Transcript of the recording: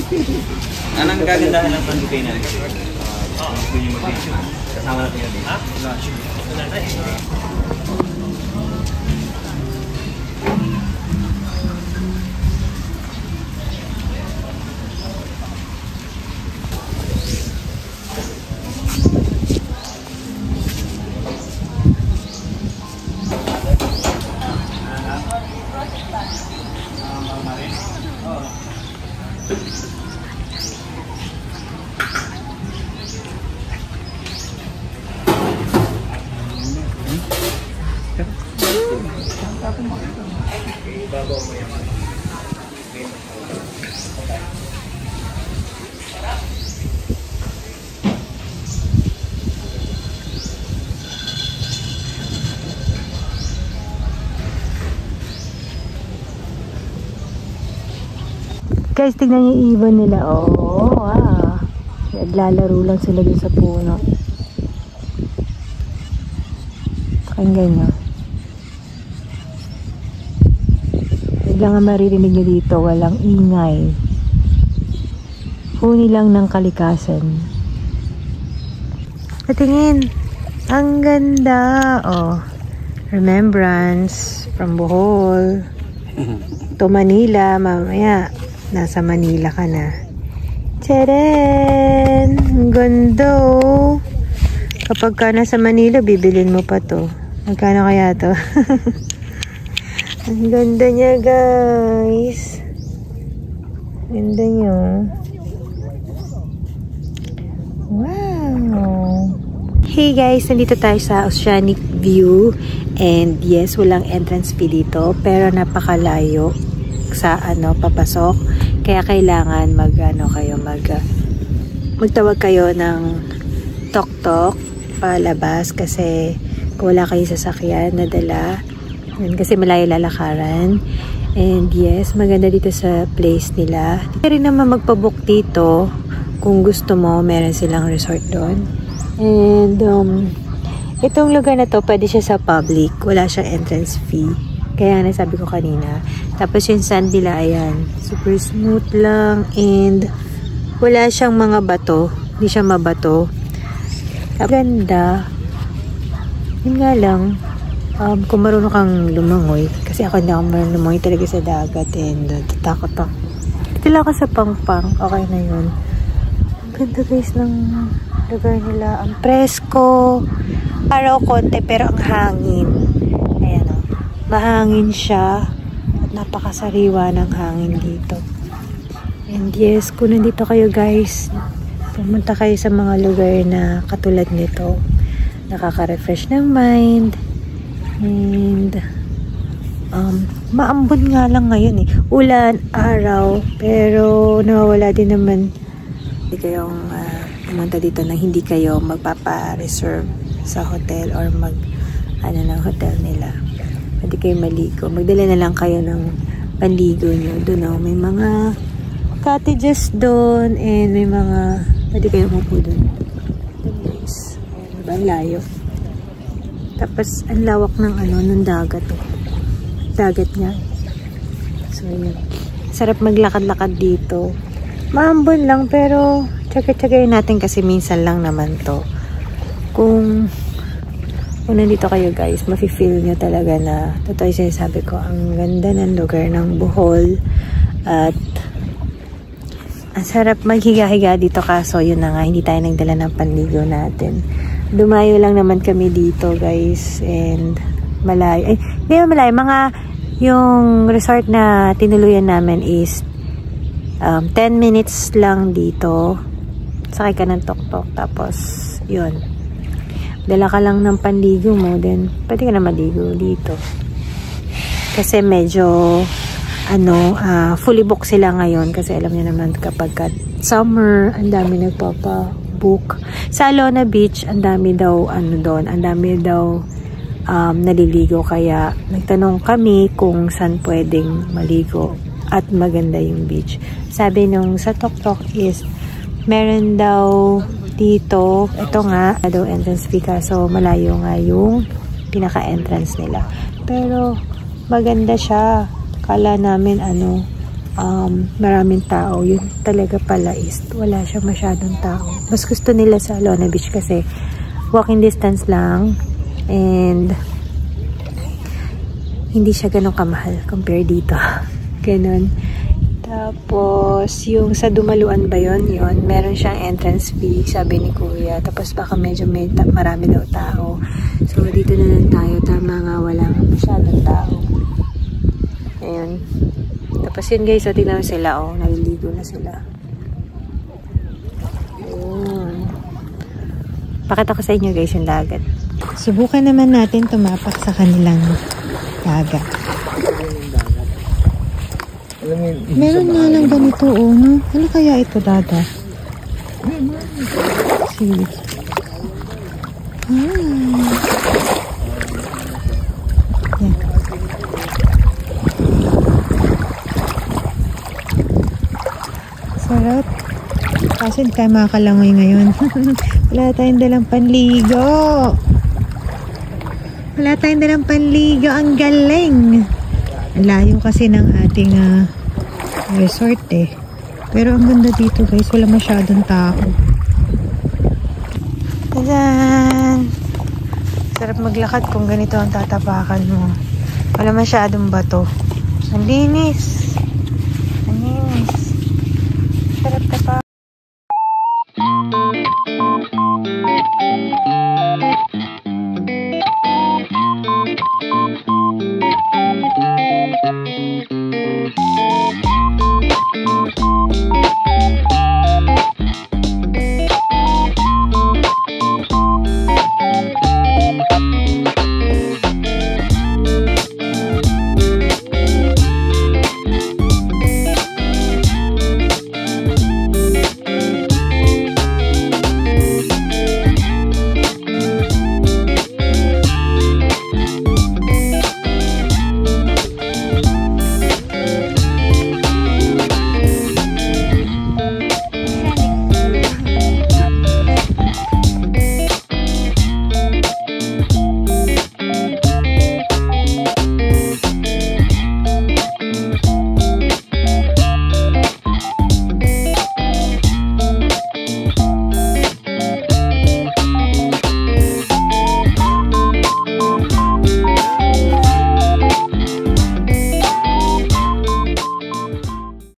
Anong kagandahan ng Tanduay na rin? Kasama natin yun. Ha? Guys, tignan niyo yung ibon nila. Oh, wow. Naglalaro lang sila dun sa puno. Pakinggan nyo. Bigla nga maririnig nyo dito, walang ingay. Huni lang ng kalikasan. Patingin. Ang ganda. Oh, remembrance from Bohol to Manila. Mamaya nasa Manila ka na. Tcharan! Ang ganda oh. Kapag ka nasa Manila, bibilin mo pa to. Magkano kaya to? Ang ganda niya, guys. Ganda niyo. Wow! Hey guys, nandito tayo sa Oceanic View. And yes, walang entrance fee dito. Pero napakalayo sa papasok. Kaya kailangan magtawag kayo ng tok-tok palabas kasi kung wala kayo sasakyan na dala. Kasi malayo lalakaran. And yes, maganda dito sa place nila. Pwede rin naman magpabook dito kung gusto mo. Meron silang resort doon. And itong lugar na to, pwede siya sa public. Wala siyang entrance fee. Kaya nasabi ko kanina. Tapos yung sand nila, ayan. Super smooth lang. And wala siyang mga bato. Hindi siya mabato. Ganda. Yun nga lang. Kung marunong kang lumangoy. Kasi ako hindi ako marunong lumangoy talaga sa dagat. And tatakot ako. Tila ako sa pangpang. Okay na yun. Ganda guys ng lugar nila. Ang presko. Araw konti pero ang hangin. Ayan o. Mahangin siya at napakasariwa ng hangin dito. And yes, kung nandito kayo guys, pumunta kayo sa mga lugar na katulad nito. Nakaka-refresh ng mind. And maambon nga lang ngayon eh. Ulan, araw, pero nawawala din naman. Hindi kayong pumunta dito na hindi kayo magpapa-reserve sa hotel or ng hotel nila. Pwede kayo maligo. Magdala na lang kayo ng panligo nyo. Doon may mga cottages doon and may mga pwede kayo umupo doon. Nice. Diba? Ang layo. Tapos ang lawak ng ng dagat. Dagat niya. So yun. Sarap maglakad-lakad dito. Maambon lang pero tsaga-tsagayin natin kasi minsan lang naman to. Kung nandito kayo guys, mafe-feel nyo talaga na totoo yung sinasabi ko, ang ganda ng lugar ng Bohol at ang sarap maghiga-higa dito kaso yun na nga, hindi tayo nagdala ng panligo natin. Dumayo lang naman kami dito guys and malayo, hindi na malayo, yung resort na tinuluyan namin is 10 minutes lang dito, sakay ka ng tok-tok tapos yun. Dala ka lang ng panligo mo, then pwede ka na maligo dito. Kasi medyo, fully book sila ngayon. Kasi alam niyo naman kapag summer, ang dami nagpapa-book. Sa Alona Beach, ang dami daw, doon, ang dami daw naliligo. Kaya nagtanong kami kung saan pwedeng maligo at maganda yung beach. Sabi nung sa tok-tok is, meron daw dito, ito nga, daw entrance fee kaso malayo nga yung pinaka-entrance nila. Pero maganda siya. Kala namin maraming tao. Yun talaga pala is wala siya masyadong tao. Mas gusto nila sa Lona Beach kasi walking distance lang and hindi siya ganun kamahal compare dito. Ganun. Tapos, yung sa Dumaluan ba yun? Yun, meron siyang entrance fee, sabi ni Kuya. Tapos baka medyo marami daw tao. So, dito na lang tayo. Tama nga, walang masyadong tao. Ayun. Tapos yun guys, so tingnan mo sila, oh. Naliligo na sila. Ayun. Pakita ko sa inyo guys yung dagat. Subukan naman natin tumapak sa kanilang dagat. Meron nga lang ganito, oh, no? Ano kaya ito, Dada? Sige. Yan. Sarap. Kasi hindi tayo makakalangoy ngayon. Wala tayong dalang panligo. Wala tayong dalang panligo. Ang galing. Layo kasi ng ating resort eh. Pero ang ganda dito guys, wala masyadong tao. Tadaan! Sarap maglakad kung ganito ang tatapakan mo. Wala masyadong bato. Ang linis!